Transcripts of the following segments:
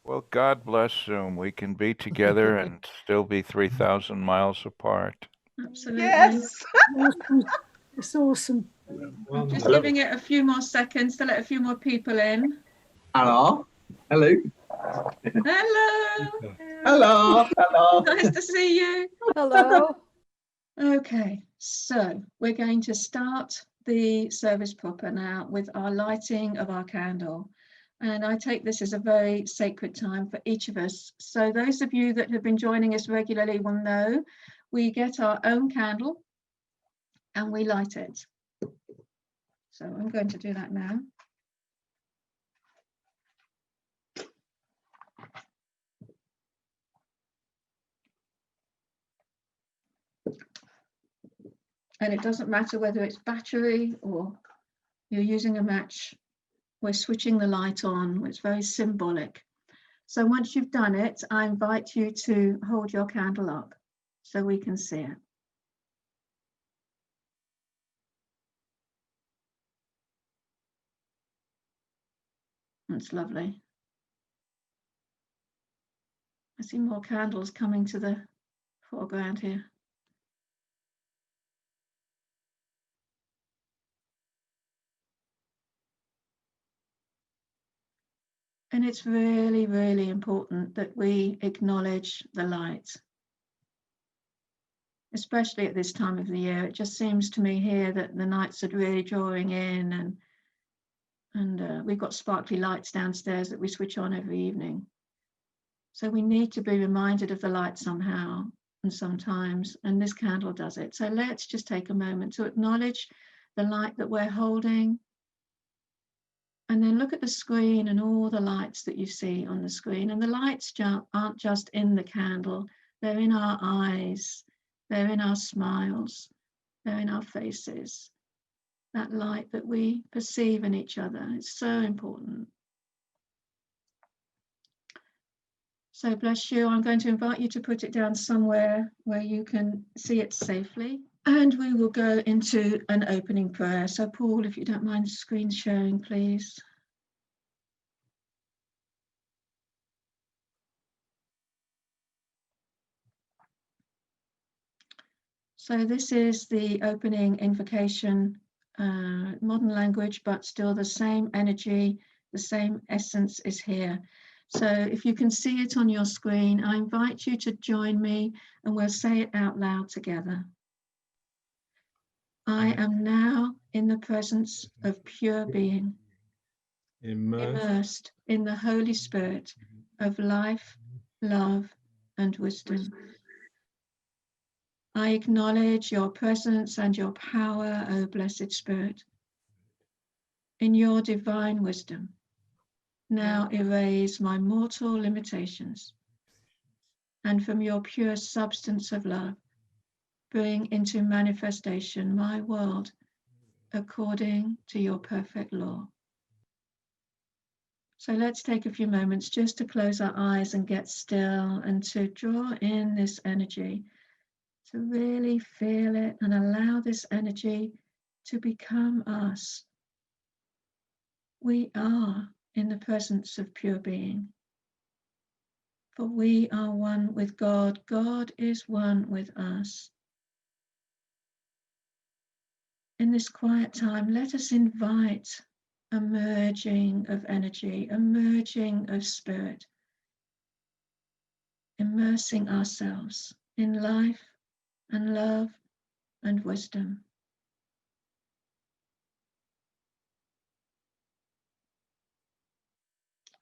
Well, God bless Zoom. We can be together and still be 3,000 miles apart. Absolutely. Yes. Awesome. It's awesome. I'm just Hello. giving it a few more seconds to let a few more people in. Hello. Hello. Hello. Hello. Hello. Nice to see you. Hello. Okay, so we're going to start the service proper now with our lighting of our candle. And I take this as a very sacred time for each of us. So those of you that have been joining us regularly will know we get our own candle and we light it. So I'm going to do that now. And it doesn't matter whether it's battery or you're using a match, we're switching the light on. It's very symbolic. So once you've done it, I invite you to hold your candle up so we can see it. That's lovely. I see more candles coming to the foreground here. And it's really, really important that we acknowledge the light, especially at this time of the year. It just seems to me here that the nights are really drawing in, and we've got sparkly lights downstairs that we switch on every evening. So we need to be reminded of the light somehow and sometimes, and this candle does it. So let's just take a moment to acknowledge the light that we're holding. And then look at the screen and all the lights that you see on the screen. And the lights aren't just in the candle, they're in our eyes, they're in our smiles, they're in our faces. That light that we perceive in each other is so important. So bless you. I'm going to invite you to put it down somewhere where you can see it safely. And we will go into an opening prayer. So Paul, if you don't mind screen sharing, please. So this is the opening invocation, modern language, but still the same energy, the same essence is here. So if you can see it on your screen, I invite you to join me and we'll say it out loud together. I am now in the presence of pure being, immersed in the Holy Spirit of life, love, and wisdom. I acknowledge your presence and your power, O Blessed Spirit. In your divine wisdom, now erase my mortal limitations, and from your pure substance of love, bring into manifestation my world according to your perfect law. So let's take a few moments just to close our eyes and get still and to draw in this energy, to really feel it and allow this energy to become us. We are in the presence of pure being, for we are one with God. God is one with us. In this quiet time, let us invite a merging of energy, a merging of spirit, immersing ourselves in life and love and wisdom.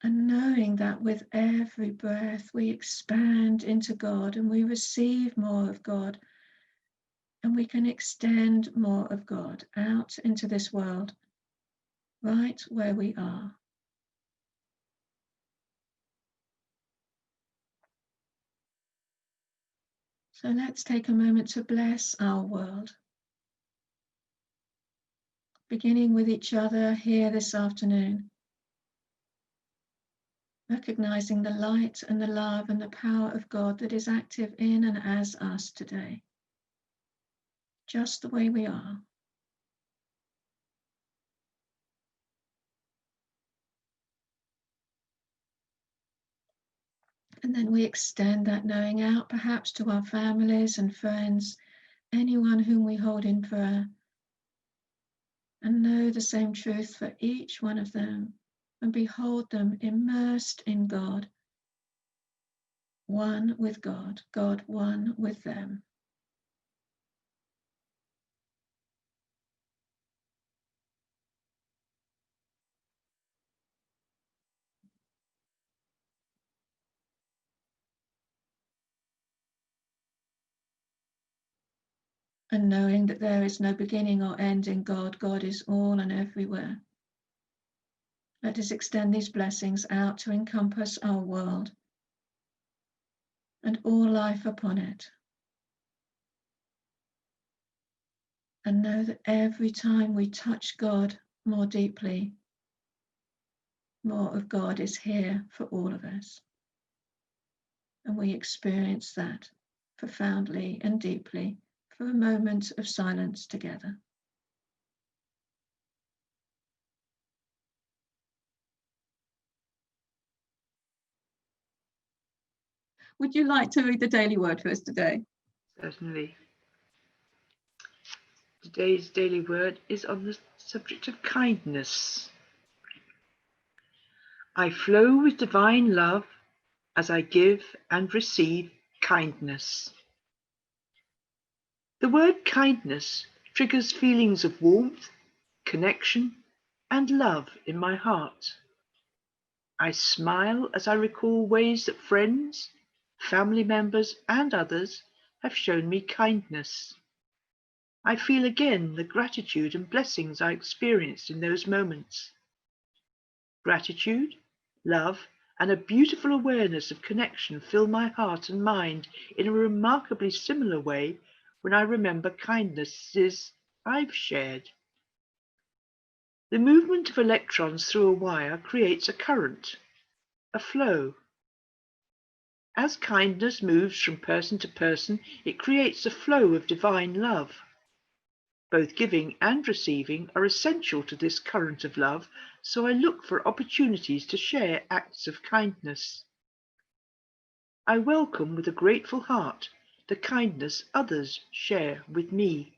And knowing that with every breath we expand into God and we receive more of God, and we can extend more of God out into this world, right where we are. So let's take a moment to bless our world, beginning with each other here this afternoon, recognizing the light and the love and the power of God that is active in and as us today, just the way we are. And then we extend that knowing out, perhaps to our families and friends, anyone whom we hold in prayer, and know the same truth for each one of them, and behold them immersed in God, one with God, God one with them. And knowing that there is no beginning or end in God, God is all and everywhere. Let us extend these blessings out to encompass our world and all life upon it. And know that every time we touch God more deeply, more of God is here for all of us. And we experience that profoundly and deeply for a moment of silence together. Would you like to read the daily word for us today? Certainly. Today's daily word is on the subject of kindness. I flow with divine love as I give and receive kindness. The word kindness triggers feelings of warmth, connection, and love in my heart. I smile as I recall ways that friends, family members, and others have shown me kindness. I feel again the gratitude and blessings I experienced in those moments. Gratitude, love, and a beautiful awareness of connection fill my heart and mind in a remarkably similar way when I remember kindnesses I've shared. The movement of electrons through a wire creates a current, a flow. As kindness moves from person to person, it creates a flow of divine love. Both giving and receiving are essential to this current of love, so I look for opportunities to share acts of kindness. I welcome with a grateful heart the kindness others share with me.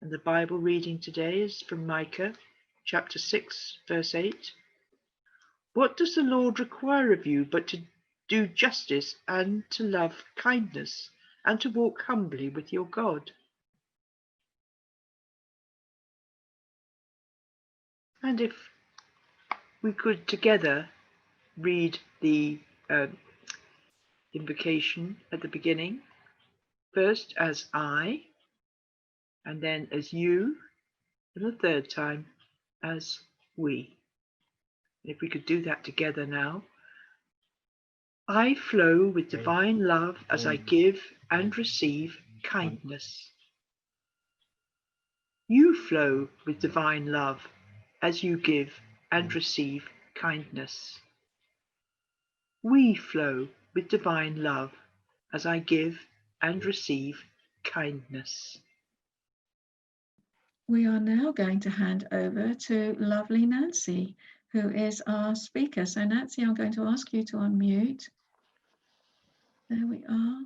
And the Bible reading today is from Micah chapter 6, verse 8. What does the Lord require of you but to do justice and to love kindness and to walk humbly with your God? And if we could together read the invocation at the beginning, first as I, and then as you, and the third time as we. If we could do that together now. I flow with divine love as I give and receive kindness. You flow with divine love as you give and receive kindness. We flow with divine love as I give and receive kindness. We are now going to hand over to lovely Nancy, who is our speaker. So Nancy, I'm going to ask you to unmute. There we are.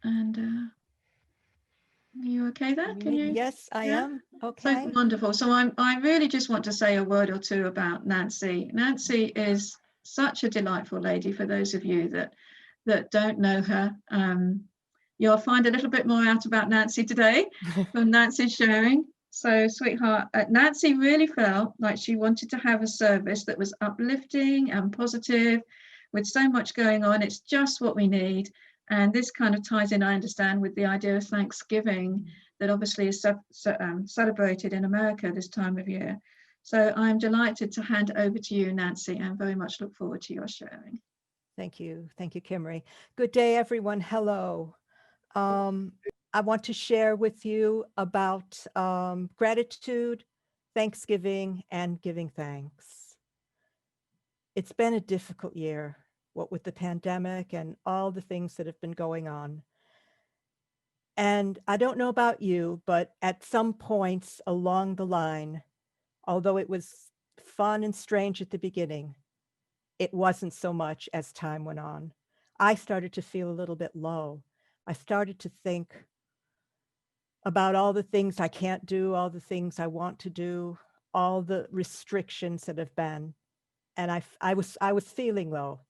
And are you okay there? Can you? Yes, I Yeah? am. So Okay. wonderful. So I really just want to say a word or two about Nancy. Nancy is such a delightful lady. For those of you that don't know her, you'll find a little bit more out about Nancy today from Nancy's sharing. So, sweetheart, Nancy really felt like she wanted to have a service that was uplifting and positive, with so much going on. It's just what we need. And this kind of ties in, I understand, with the idea of Thanksgiving that obviously is celebrated in America this time of year. So I'm delighted to hand over to you, Nancy, and very much look forward to your sharing. Thank you. Thank you, Kimry. Good day, everyone. Hello. I want to share with you about gratitude, Thanksgiving, and giving thanks. It's been a difficult year, what with the pandemic and all the things that have been going on. And I don't know about you, but at some points along the line, although it was fun and strange at the beginning, it wasn't so much as time went on. I started to feel a little bit low. I started to think about all the things I can't do, all the things I want to do, all the restrictions that have been. And I was feeling low.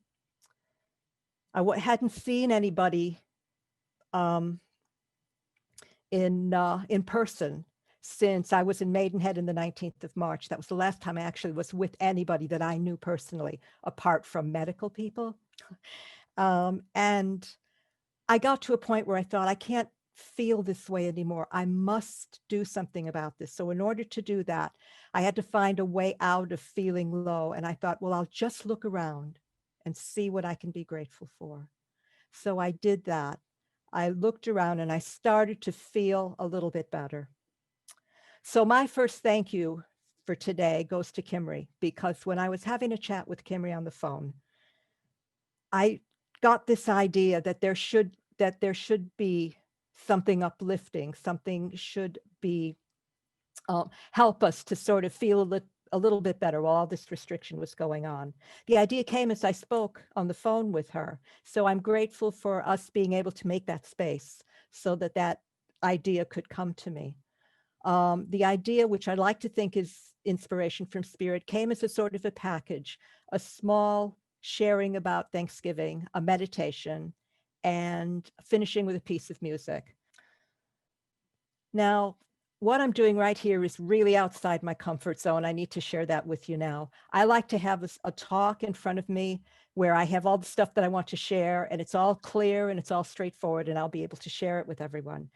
Hadn't seen anybody um, in person since I was in Maidenhead in the 19th of March. That was the last time I actually was with anybody that I knew personally, apart from medical people. And I got to a point where I thought, I can't feel this way anymore. I must do something about this. So in order to do that, I had to find a way out of feeling low. And I thought, well, I'll just look around and see what I can be grateful for. So I did that. I looked around and I started to feel a little bit better. So my first thank you for today goes to Kimry, because when I was having a chat with Kimry on the phone, I got this idea that there should be something uplifting, something should be help us to sort of feel a little bit better while all this restriction was going on. The idea came as I spoke on the phone with her. So I'm grateful for us being able to make that space so that that idea could come to me. The idea, which I like to think is inspiration from spirit, came as a sort of a package, a small sharing about Thanksgiving, a meditation, and finishing with a piece of music. Now, what I'm doing right here is really outside my comfort zone. I need to share that with you now. I like to have a talk in front of me where I have all the stuff that I want to share, and it's all clear and it's all straightforward, and I'll be able to share it with everyone.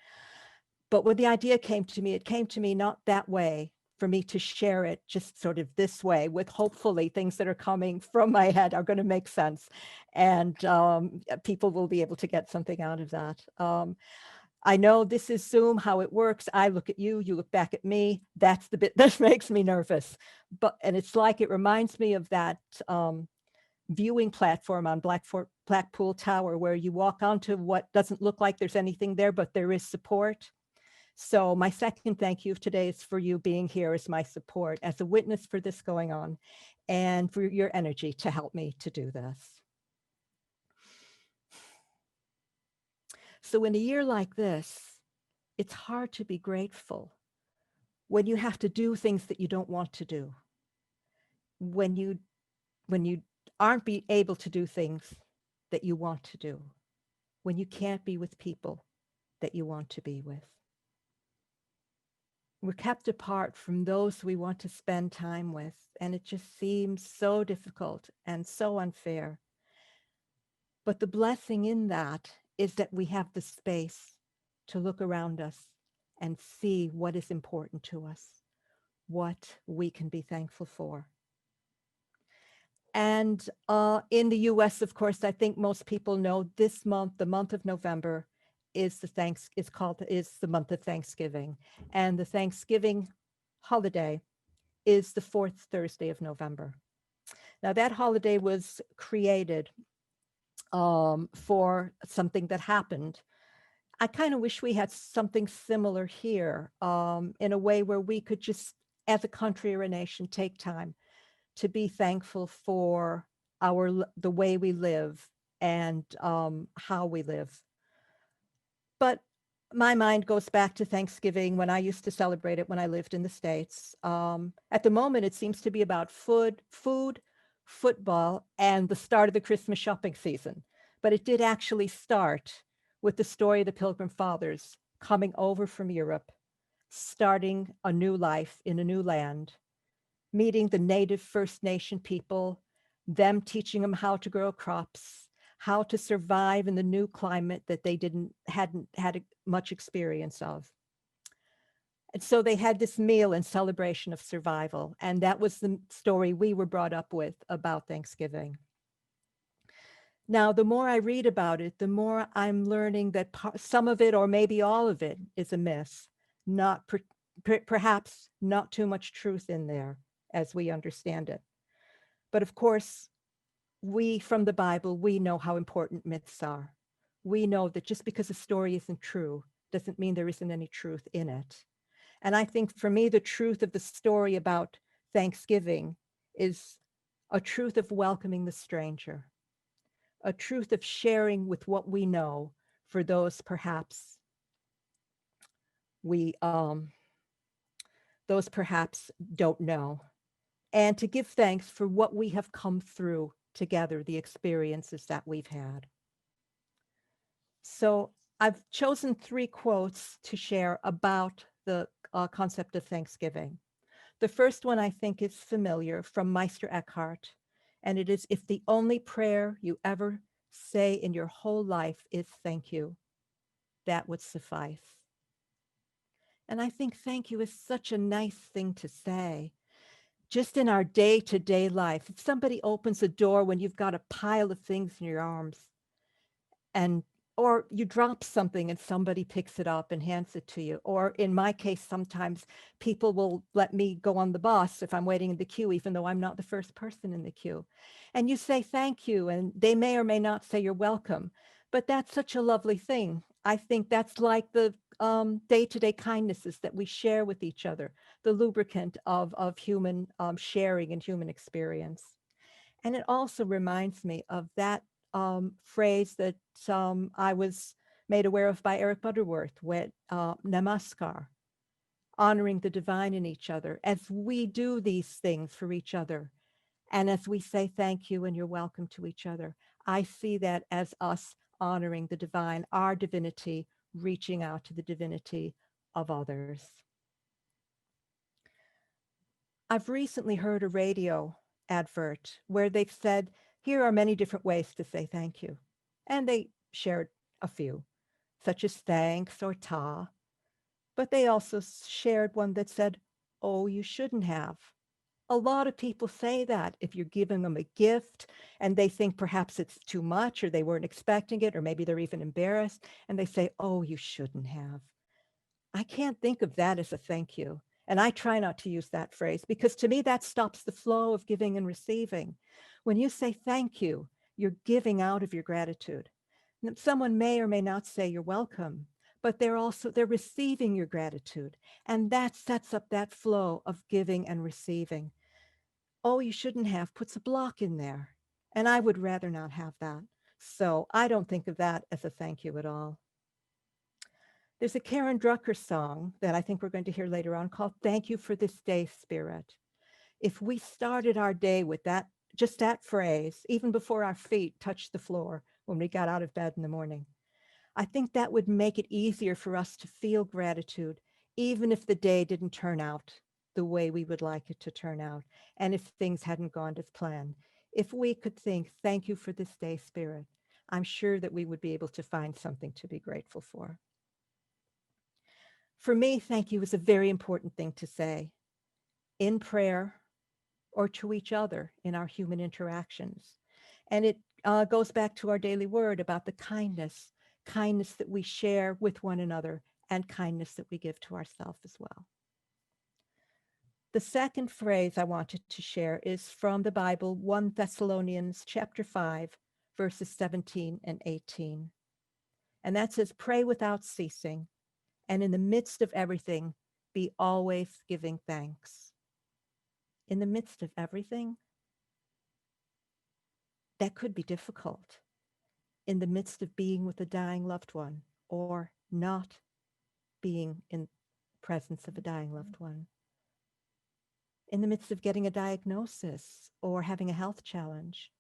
But when the idea came to me, it came to me not that way, for me to share it just sort of this way, with hopefully things that are coming from my head are going to make sense, and people will be able to get something out of that. I know this is Zoom, how it works. I look at you, you look back at me. That's the bit that makes me nervous. And it's like, it reminds me of that viewing platform on Blackpool Tower, where you walk onto what doesn't look like there's anything there, but there is support. So my second thank you today is for you being here as my support, as a witness for this going on, and for your energy to help me to do this. So in a year like this, it's hard to be grateful when you have to do things that you don't want to do, when you aren't able to do things that you want to do, when you can't be with people that you want to be with. We're kept apart from those we want to spend time with, and it just seems so difficult and so unfair. But the blessing in that is that we have the space to look around us and see what is important to us, what we can be thankful for. And in the US, of course, I think most people know this month, the month of November, is the month of Thanksgiving. And the Thanksgiving holiday is the fourth Thursday of November. Now, that holiday was created for something that happened. I kind of wish we had something similar here, in a way where we could just, as a country or a nation, take time to be thankful for the way we live and how we live. But my mind goes back to Thanksgiving, when I used to celebrate it when I lived in the States. At the moment, it seems to be about food, football, and the start of the Christmas shopping season. But it did actually start with the story of the Pilgrim Fathers coming over from Europe, starting a new life in a new land, meeting the native First Nation people, them teaching them how to grow crops, how to survive in the new climate that they hadn't had much experience of. And so they had this meal in celebration of survival. And that was the story we were brought up with about Thanksgiving. Now, the more I read about it, the more I'm learning that some of it, or maybe all of it, is a myth, perhaps not too much truth in there as we understand it. But of course, we from the Bible, we know how important myths are. We know that just because a story isn't true doesn't mean there isn't any truth in it. And I think for me, the truth of the story about Thanksgiving is a truth of welcoming the stranger, a truth of sharing with what we know for those perhaps we those perhaps don't know, and to give thanks for what we have come through together, the experiences that we've had. So I've chosen 3 quotes to share about the concept of Thanksgiving. The first one I think is familiar, from Meister Eckhart, and it is, if the only prayer you ever say in your whole life is thank you, that would suffice. And I think thank you is such a nice thing to say. Just in our day-to-day life, if somebody opens a door when you've got a pile of things in your arms, and or you drop something and somebody picks it up and hands it to you. Or in my case, sometimes people will let me go on the bus if I'm waiting in the queue, even though I'm not the first person in the queue. And you say thank you, and they may or may not say you're welcome. But that's such a lovely thing. I think that's like the day-to-day kindnesses that we share with each other, the lubricant of human sharing and human experience. And it also reminds me of that phrase that I was made aware of by Eric Butterworth with namaskar, honoring the divine in each other as we do these things for each other. And as we say thank you and you're welcome to each other, I see that as us honoring the divine, our divinity, reaching out to the divinity of others. I've recently heard a radio advert where they've said, here are many different ways to say thank you. And they shared a few, such as thanks or ta. But they also shared one that said, oh, you shouldn't have. A lot of people say that if you're giving them a gift and they think perhaps it's too much, or they weren't expecting it, or maybe they're even embarrassed, and they say, oh, you shouldn't have. I can't think of that as a thank you. And I try not to use that phrase, because to me, that stops the flow of giving and receiving. When you say thank you, you're giving out of your gratitude. Someone may or may not say you're welcome, but they're receiving your gratitude. And that sets up that flow of giving and receiving. Oh, you shouldn't have puts a block in there. And I would rather not have that. So I don't think of that as a thank you at all. There's a Karen Drucker song that I think we're going to hear later on called Thank You for This Day, Spirit. If we started our day with that, just that phrase, even before our feet touched the floor when we got out of bed in the morning, I think that would make it easier for us to feel gratitude, even if the day didn't turn out the way we would like it to turn out, and if things hadn't gone as planned. If we could think, thank you for this day, Spirit, I'm sure that we would be able to find something to be grateful for. For me, thank you is a very important thing to say in prayer or to each other in our human interactions. And it goes back to our daily word about the kindness that we share with one another, and kindness that we give to ourselves as well. The second phrase I wanted to share is from the Bible, 1 Thessalonians chapter 5, verses 17 and 18. And that says, pray without ceasing, and in the midst of everything, be always giving thanks. In the midst of everything, that could be difficult. In the midst of being with a dying loved one, or not being in presence of a dying loved one. In the midst of getting a diagnosis or having a health challenge.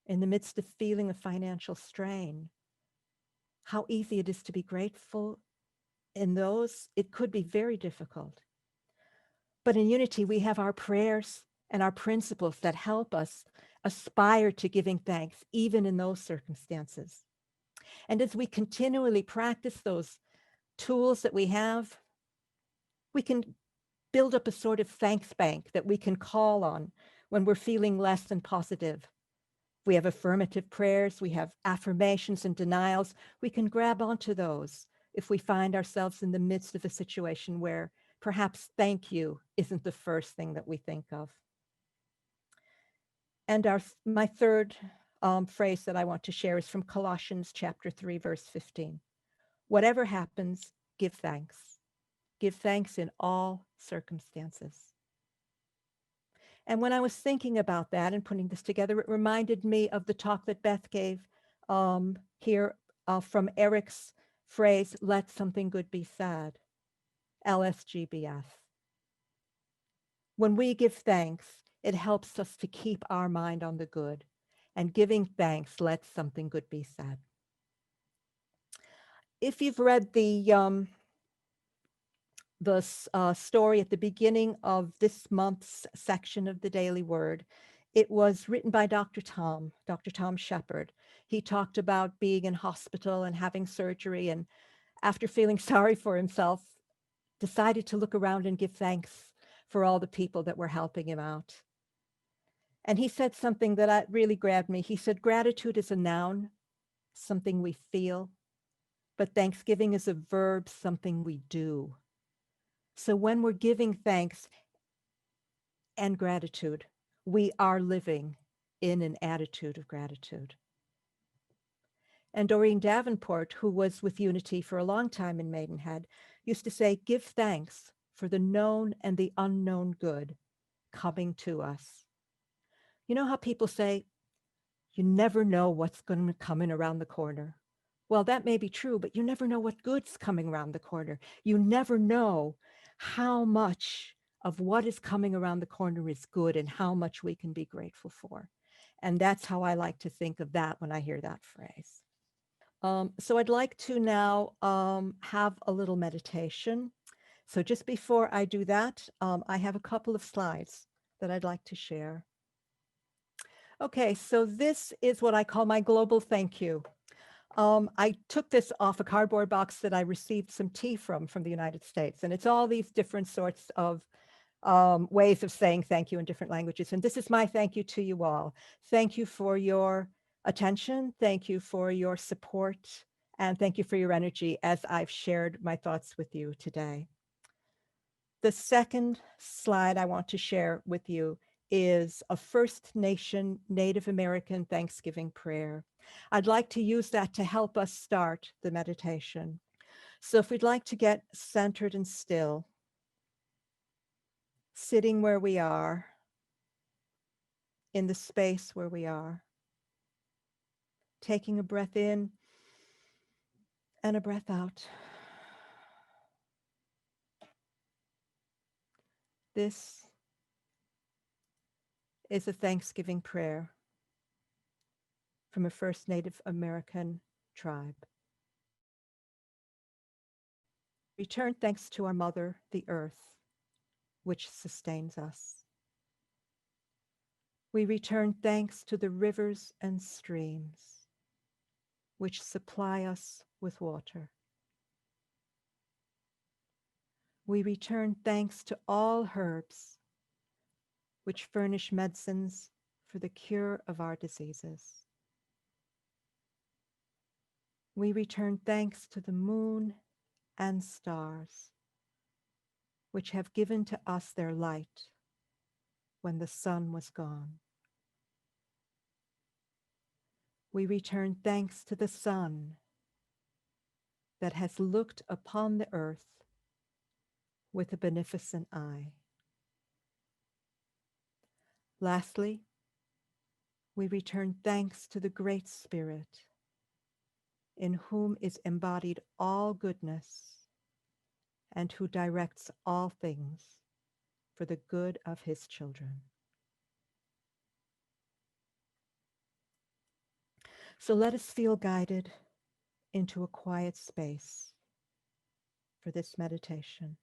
In the midst of feeling a financial strain. How easy it is to be grateful in those, it could be very difficult. But in Unity, we have our prayers and our principles that help us aspire to giving thanks, even in those circumstances. And as we continually practice those tools that we have, we can build up a sort of thanks bank that we can call on when we're feeling less than positive. We have affirmative prayers, we have affirmations and denials. We can grab onto those if we find ourselves in the midst of a situation where perhaps thank you isn't the first thing that we think of. And my third phrase that I want to share is from Colossians chapter 3, verse 15. Whatever happens, give thanks. Give thanks in all circumstances. And when I was thinking about that and putting this together, it reminded me of the talk that Beth gave here from Eric's phrase, let something good be said, LSGBS. When we give thanks, it helps us to keep our mind on the good. And giving thanks, let something good be said. If you've read the story at the beginning of this month's section of the Daily Word, it was written by Dr. Tom Shepard. He talked about being in hospital and having surgery, and after feeling sorry for himself, decided to look around and give thanks for all the people that were helping him out. And he said something that really grabbed me. He said, gratitude is a noun, something we feel, but thanksgiving is a verb, something we do. So when we're giving thanks and gratitude, we are living in an attitude of gratitude. And Doreen Davenport, who was with Unity for a long time in Maidenhead, used to say, give thanks for the known and the unknown good coming to us. You know how people say, you never know what's going to come in around the corner. Well, that may be true, but you never know what good's coming around the corner. You never know how much of what is coming around the corner is good and how much we can be grateful for. And that's how I like to think of that when I hear that phrase. So I'd like to now have a little meditation. So just before I do that, I have a couple of slides that I'd like to share. Okay, so this is what I call my global thank you. I took this off a cardboard box that I received some tea from the United States, and it's all these different sorts of ways of saying thank you in different languages. And this is my thank you to you all. Thank you for your attention. Thank you for your support. And thank you for your energy as I've shared my thoughts with you today. The second slide I want to share with you is a First Nation Native American Thanksgiving prayer. I'd like to use that to help us start the meditation. So if we'd like to get centered and still, sitting where we are, in the space where we are, taking a breath in and a breath out. This is a Thanksgiving prayer from a First Native American tribe. Return thanks to our mother, the earth, which sustains us. We return thanks to the rivers and streams, which supply us with water. We return thanks to all herbs, which furnish medicines for the cure of our diseases. We return thanks to the moon and stars, which have given to us their light when the sun was gone. We return thanks to the sun that has looked upon the earth with a beneficent eye. Lastly, we return thanks to the Great Spirit, in whom is embodied all goodness and who directs all things for the good of his children. So let us feel guided into a quiet space for this meditation.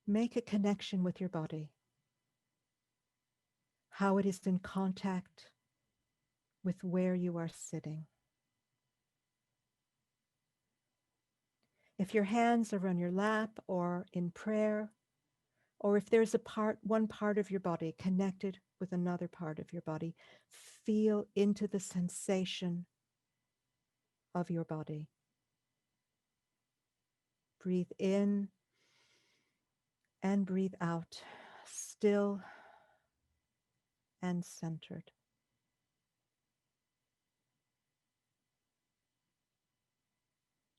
Make a connection with your body, how it is in contact with where you are sitting. If your hands are on your lap or in prayer, or if there's one part of your body connected with another part of your body, feel into the sensation of your body. Breathe in and breathe out, still and centered.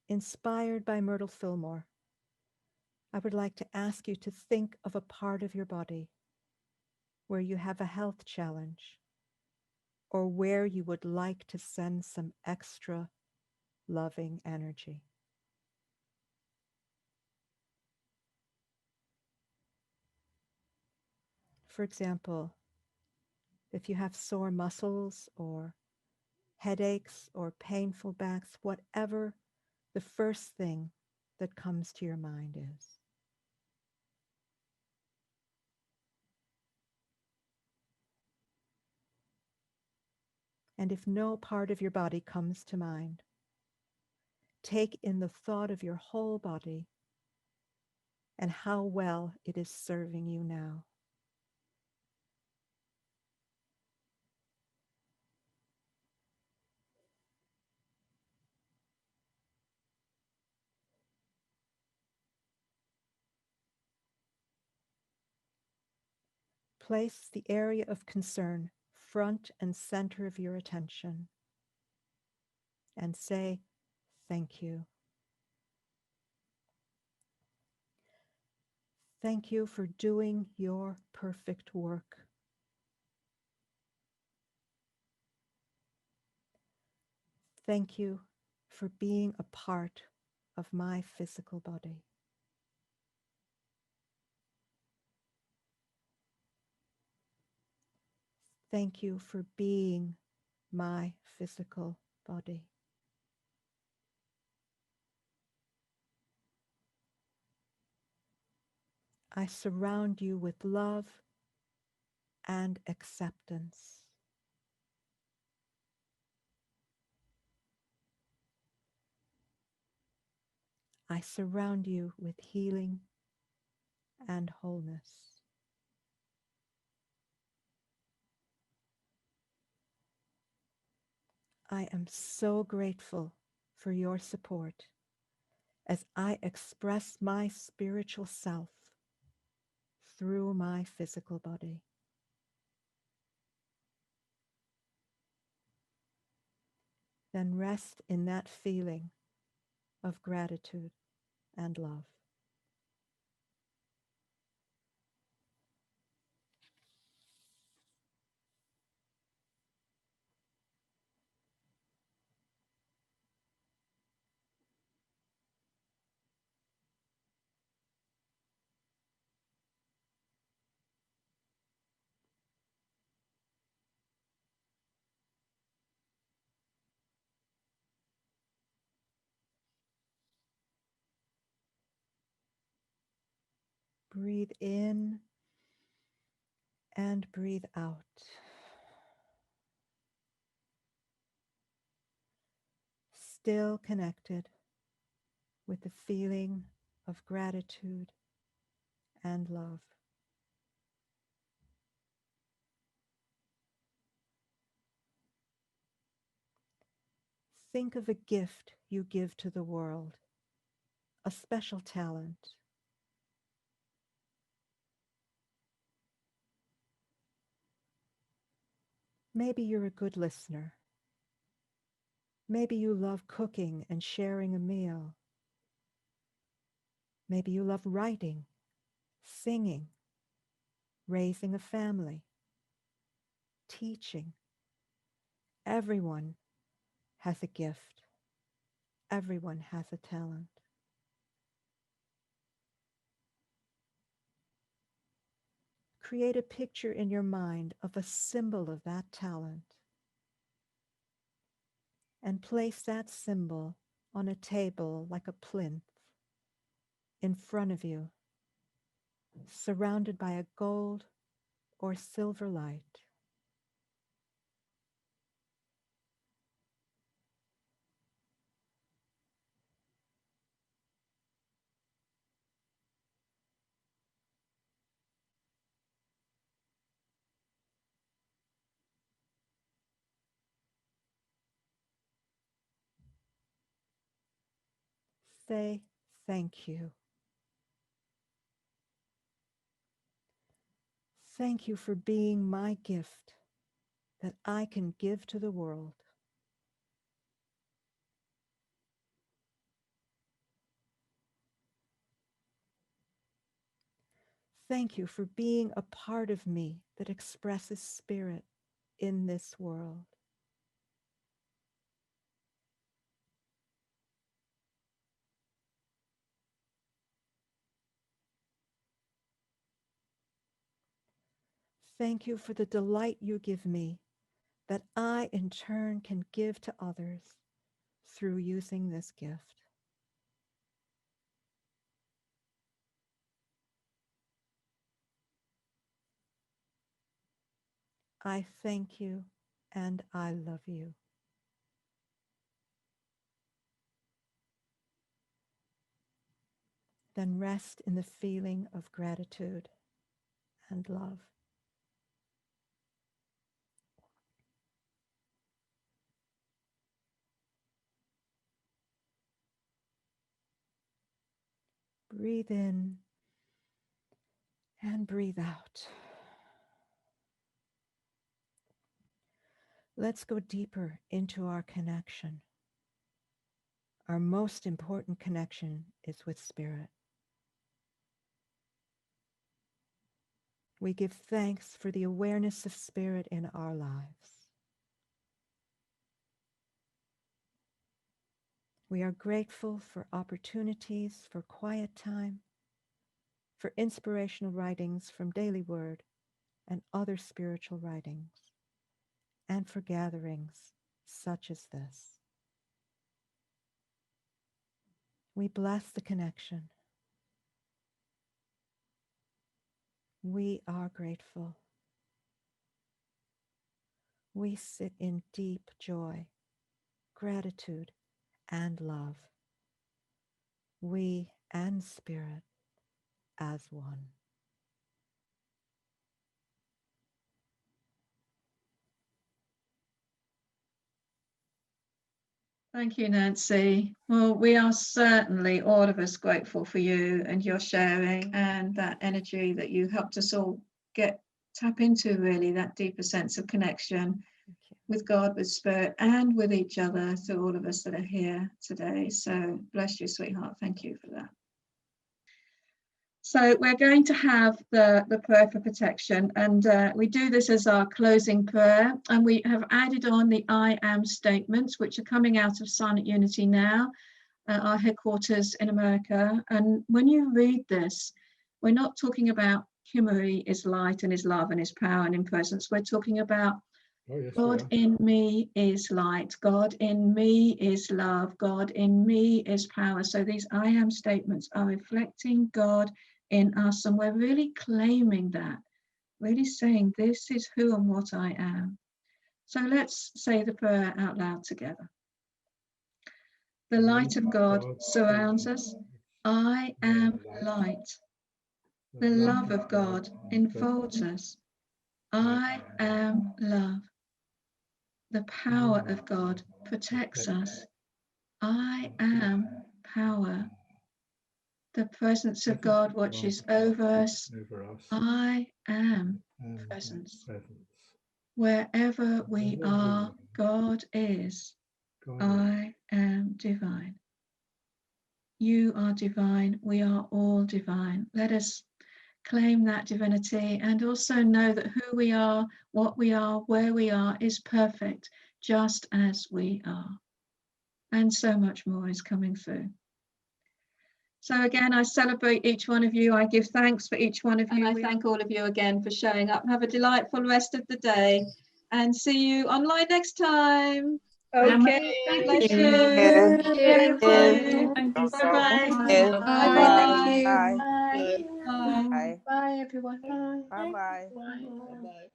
Inspired by Myrtle Fillmore, I would like to ask you to think of a part of your body where you have a health challenge or where you would like to send some extra loving energy. For example, if you have sore muscles or headaches or painful backs, whatever the first thing that comes to your mind is. And if no part of your body comes to mind, take in the thought of your whole body and how well it is serving you now. Place the area of concern front and center of your attention and say, thank you. Thank you for doing your perfect work. Thank you for being a part of my physical body. Thank you for being my physical body. I surround you with love and acceptance. I surround you with healing and wholeness. I am so grateful for your support as I express my spiritual self through my physical body. Then rest in that feeling of gratitude and love. Breathe in and breathe out. Still connected with the feeling of gratitude and love. Think of a gift you give to the world, a special talent. Maybe you're a good listener. Maybe you love cooking and sharing a meal. Maybe you love writing, singing, raising a family, teaching. Everyone has a gift. Everyone has a talent. Create a picture in your mind of a symbol of that talent and place that symbol on a table like a plinth in front of you, surrounded by a gold or silver light. Say thank you. Thank you for being my gift that I can give to the world. Thank you for being a part of me that expresses spirit in this world. Thank you for the delight you give me that I in turn can give to others through using this gift. I thank you and I love you. Then rest in the feeling of gratitude and love. Breathe in and breathe out. Let's go deeper into our connection. Our most important connection is with Spirit. We give thanks for the awareness of Spirit in our lives. We are grateful for opportunities for quiet time, for inspirational writings from Daily Word and other spiritual writings, and for gatherings such as this. We bless the connection. We are grateful. We sit in deep joy, gratitude, and love. We and Spirit as one. Thank you, Nancy. Well, we are certainly, all of us, grateful for you and your sharing and that energy that you helped us all tap into, really, that deeper sense of connection with God, with Spirit, and with each other, through all of us that are here today. So bless you, sweetheart. Thank you for that. So we're going to have the prayer for protection, and we do this as our closing prayer, and we have added on the I am statements, which are coming out of Silent Unity now, our headquarters in America. And when you read this, we're not talking about Kimmery is light and is love and is power and in presence. We're talking about God in me is light, God in me is love, God in me is power. So these I am statements are reflecting God in us, and we're really claiming that, really saying this is who and what I am. So let's say the prayer out loud together. The light of God surrounds us. I am light. The love of God enfolds us. I am love. The power of God protects us. I am power. The presence of God watches over us. I am presence. Wherever we are, God is. I am divine. You are divine. We are all divine. Let us claim that divinity and also know that who we are, what we are, where we are is perfect, just as we are. And so much more is coming through. So again, I celebrate each one of you. I give thanks for each one of you. And I thank all of you again for showing up. Have a delightful rest of the day and see you online next time. Okay, bless you. Thank you so Bye-bye. much. Bye. Thank you. Bye. Bye. Bye, everyone. Bye-bye. Bye.